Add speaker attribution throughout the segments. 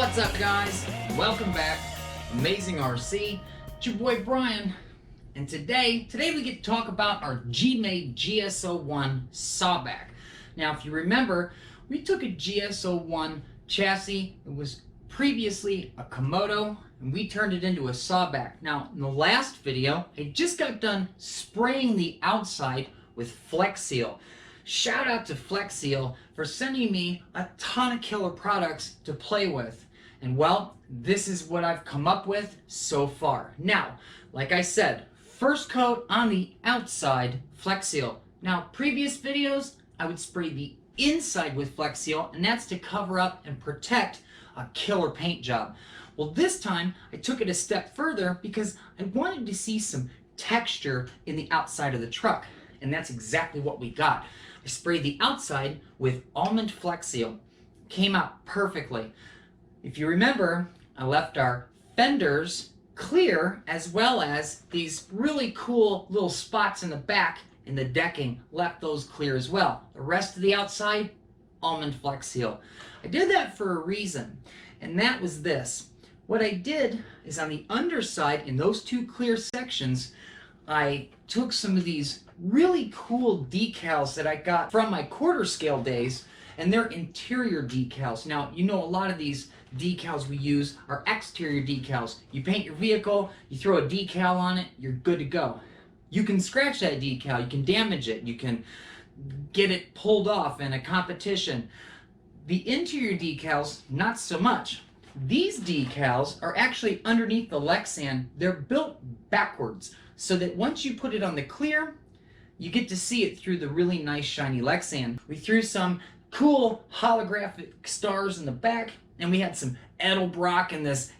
Speaker 1: What's up, guys? Welcome back. Amazing RC. It's your boy Brian. And today we get to talk about our Gmade GS01 Sawback. Now, if you remember, we took a GS01 chassis. It was previously a Komodo, and we turned it into a Sawback. Now, in the last video, I just got done spraying the outside with Flex Seal. Shout out to Flex Seal for sending me a ton of killer products to play with. And well, this is what I've come up with so far. Now, like I said, first coat on the outside, Flex Seal. Now, previous videos, I would spray the inside with Flex Seal, and that's to cover up and protect a killer paint job. Well, this time, I took it a step further because I wanted to see some texture in the outside of the truck. And that's exactly what we got. I sprayed the outside with almond Flex Seal. Came out perfectly. If you remember, I left our fenders clear, as well as these really cool little spots in the back in the decking, left those clear as well. The rest of the outside, almond Flex Seal. I did that for a reason, and that was this. What I did is on the underside, in those two clear sections, I took some of these really cool decals that I got from my quarter scale days, and they're interior decals. Now, you know, a lot of these decals we use are exterior decals. You paint your vehicle, you throw a decal on it, you're good to go. You can scratch that decal, you can damage it, you can get it pulled off in a competition. The interior decals, not so much. These decals are actually underneath the Lexan. They're built backwards so that once you put it on the clear, you get to see it through the really nice shiny Lexan. We threw some cool holographic stars in the back, and we had some Edelbrock and this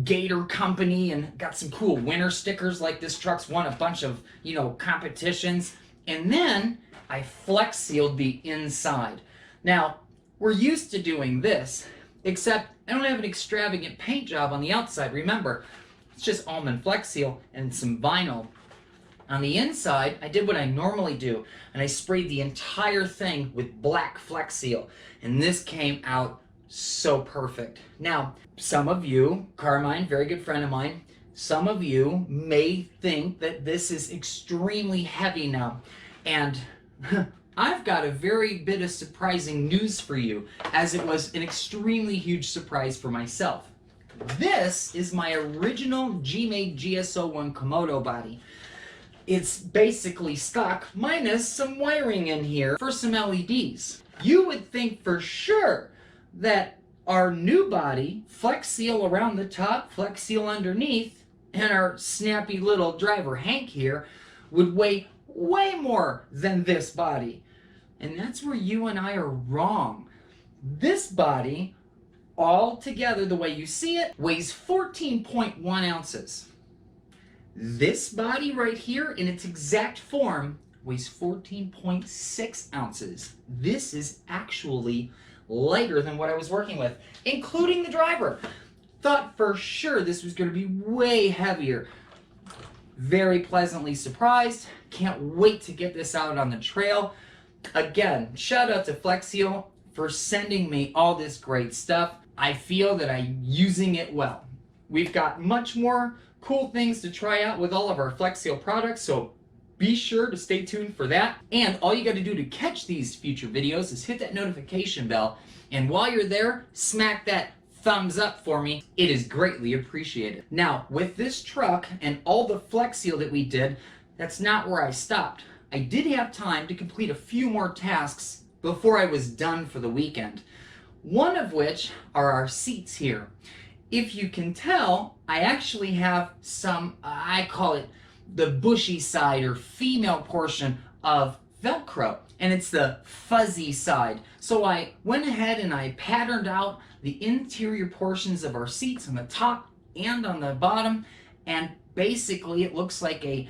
Speaker 1: Gator company, and got some cool winter stickers like this truck's won a bunch of, you know, competitions. And then I Flex Sealed the inside. Now, we're used to doing this, except I don't have an extravagant paint job on the outside. Remember, it's just almond Flex Seal and some vinyl. On the inside, I did what I normally do, and I sprayed the entire thing with black Flex Seal, and this came out so perfect. Now, some of you, Carmine, very good friend of mine, some of you may think that this is extremely heavy now, and I've got a very bit of surprising news for you, as it was an extremely huge surprise for myself. This is my original Gmade GS01 Komodo body. It's basically stock, minus some wiring in here for some LEDs. You would think for sure that our new body, Flex Seal around the top, Flex Seal underneath, and our snappy little driver Hank here would weigh way more than this body. And that's where you and I are wrong. This body, all together the way you see it, weighs 14.1 ounces. This body right here, in its exact form, weighs 14.6 ounces. This is actually lighter than what I was working with, including the driver. Thought for sure this was going to be way heavier. Very pleasantly surprised. Can't wait to get this out on the trail. Again, shout out to Flex Seal for sending me all this great stuff. I feel that I'm using it well. We've got much more cool things to try out with all of our Flex Seal products, so be sure to stay tuned for that. And all you got to do to catch these future videos is hit that notification bell, and while you're there, smack that thumbs up for me. It is greatly appreciated. Now, with this truck and all the Flex Seal that we did, that's not where I stopped. I did have time to complete a few more tasks before I was done for the weekend. One of which are our seats here. If you can tell, I actually have some, I call it the bushy side or female portion of Velcro, and it's the fuzzy side. So I went ahead and I patterned out the interior portions of our seats on the top and on the bottom, and basically it looks like a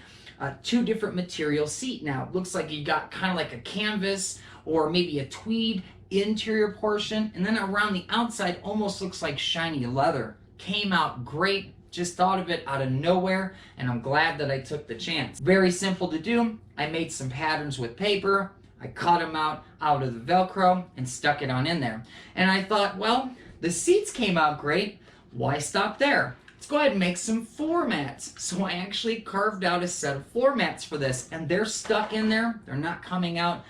Speaker 1: two different material seat now. It looks like you got kind of like a canvas or maybe a tweed interior portion, and then around the outside almost looks like shiny leather. Came out great. Just thought of it out of nowhere, and I'm glad that I took the chance. Very simple to do. I made some patterns with paper. I cut them out of the Velcro and stuck it on in there. And I thought, well, The seats came out great. Why stop there? Let's go ahead and make some floor mats. So I actually carved out a set of floor mats for this, and they're stuck in there. They're not coming out.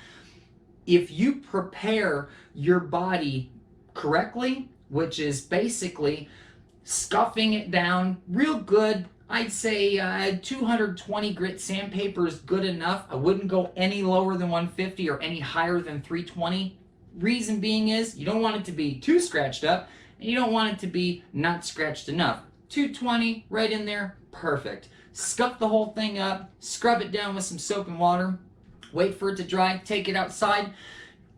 Speaker 1: If you prepare your body correctly, which is basically scuffing it down real good, I'd say 220 grit sandpaper is good enough. I wouldn't go any lower than 150 or any higher than 320. Reason being is you don't want it to be too scratched up, and you don't want it to be not scratched enough. 220 right in there, perfect. Scuff the whole thing up, scrub it down with some soap and water, wait for it to dry, take it outside,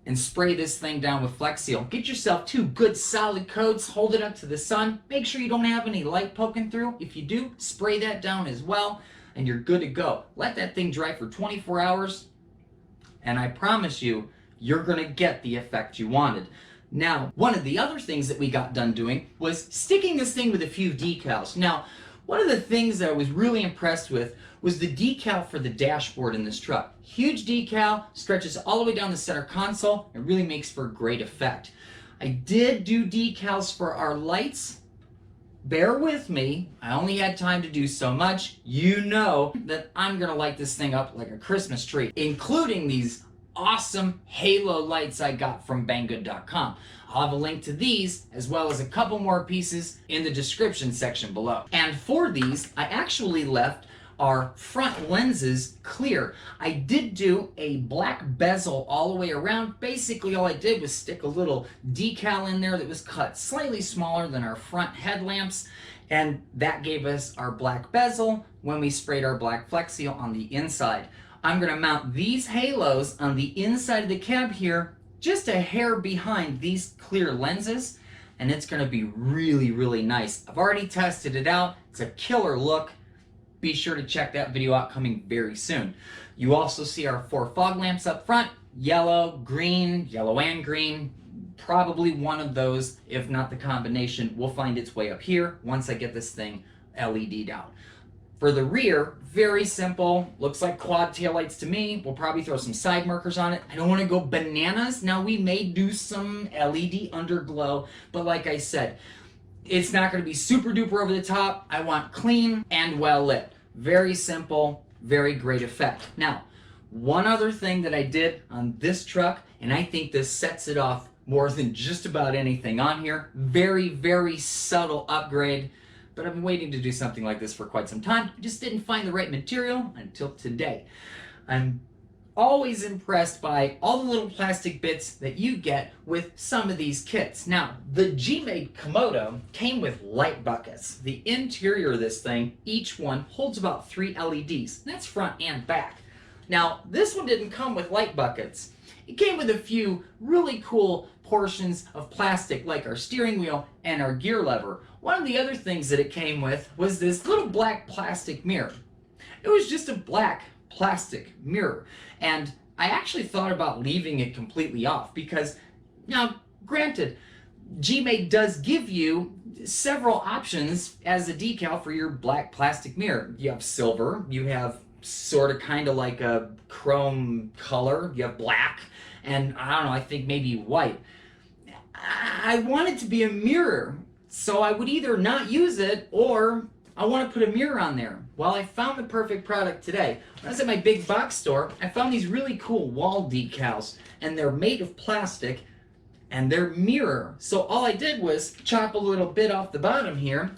Speaker 1: and spray this thing down with Flex Seal. Get yourself 2 good solid coats, hold it up to the sun, make sure you don't have any light poking through. If you do, spray that down as well, and you're good to go. Let that thing dry for 24 hours, and I promise you, you're gonna get the effect you wanted. Now, one of the other things that we got done doing was sticking this thing with a few decals. Now, one of the things that I was really impressed with was the decal for the dashboard in this truck. Huge decal, stretches all the way down the center console, and really makes for a great effect. I did do decals for our lights. Bear with me, I only had time to do so much. You know that I'm gonna light this thing up like a Christmas tree, including these awesome halo lights I got from banggood.com. I'll have a link to these as well as a couple more pieces in the description section below. And for these, I actually left our front lenses clear. I did do a black bezel all the way around. Basically all I did was stick a little decal in there that was cut slightly smaller than our front headlamps, and that gave us our black bezel when we sprayed our black Flex Seal on the inside. I'm going to mount these halos on the inside of the cab here, just a hair behind these clear lenses, and it's going to be really, really nice. I've already tested it out. It's a killer look. Be sure to check that video out, coming very soon. You also see our 4 fog lamps up front, yellow and green. Probably one of those, if not the combination, will find its way up here once I get this thing LED'd out. For the rear, very simple, looks like quad taillights to me. We'll probably throw some side markers on it. I don't want to go bananas. Now we may do some LED underglow, but like I said, it's not going to be super duper over the top. I want clean and well lit. Very simple, very great effect. Now, one other thing that I did on this truck, and I think this sets it off more than just about anything on here. Very, very subtle upgrade. But I've been waiting to do something like this for quite some time. I just didn't find the right material until today. I'm always impressed by all the little plastic bits that you get with some of these kits. Now, the Gmade Komodo came with light buckets. The interior of this thing, each one holds about 3 LEDs. That's front and back. Now, this one didn't come with light buckets. It came with a few really cool portions of plastic, like our steering wheel and our gear lever. One of the other things that it came with was this little black plastic mirror. It was just a black plastic mirror, and I actually thought about leaving it completely off because, now, granted, Gmade does give you several options as a decal for your black plastic mirror. You have silver, you have sort of kind of like a chrome color, you have black, and I don't know, I think maybe white. I want it to be a mirror, so I would either not use it or I want to put a mirror on there. Well, I found the perfect product today. When I was at my big box store, I found these really cool wall decals, and they're made of plastic and they're mirror. So all I did was chop a little bit off the bottom here,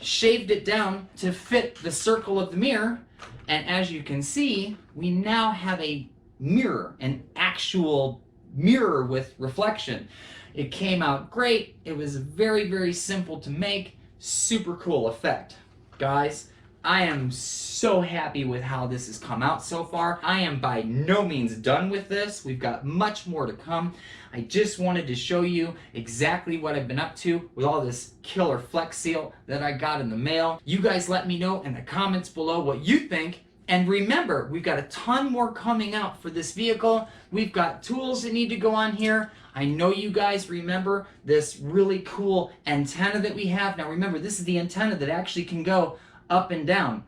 Speaker 1: shaved it down to fit the circle of the mirror, and as you can see, we now have a mirror, an actual mirror with reflection. It came out great. It was very, very simple to make. Super cool effect. Guys, I am so happy with how this has come out so far. I am by no means done with this. We've got much more to come. I just wanted to show you exactly what I've been up to with all this killer Flex Seal that I got in the mail. You guys let me know in the comments below what you think. And remember, we've got a ton more coming out for this vehicle. We've got tools that need to go on here. I know you guys remember this really cool antenna that we have. Now remember, this is the antenna that actually can go up and down.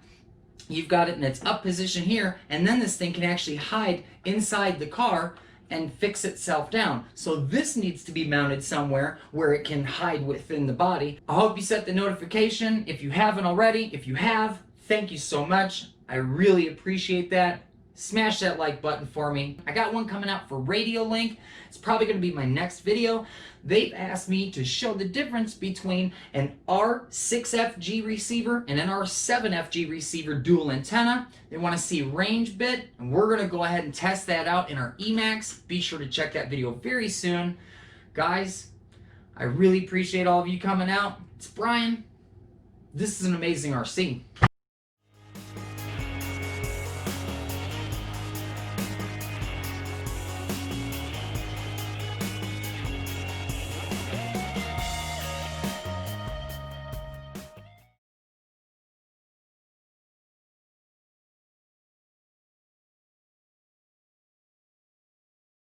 Speaker 1: You've got it in its up position here, and then this thing can actually hide inside the car and fix itself down. So this needs to be mounted somewhere where it can hide within the body. I hope you set the notification if you haven't already. If you have, thank you so much. I really appreciate that. Smash that like button for me. I got one coming out for Radio Link. It's probably going to be my next video. They've asked me to show the difference between an R6FG receiver and an R7FG receiver dual antenna. They want to see range bit, and we're going to go ahead and test that out in our Emacs. Be sure to check that video very soon. Guys, I really appreciate all of you coming out. It's Brian. This is an amazing RC.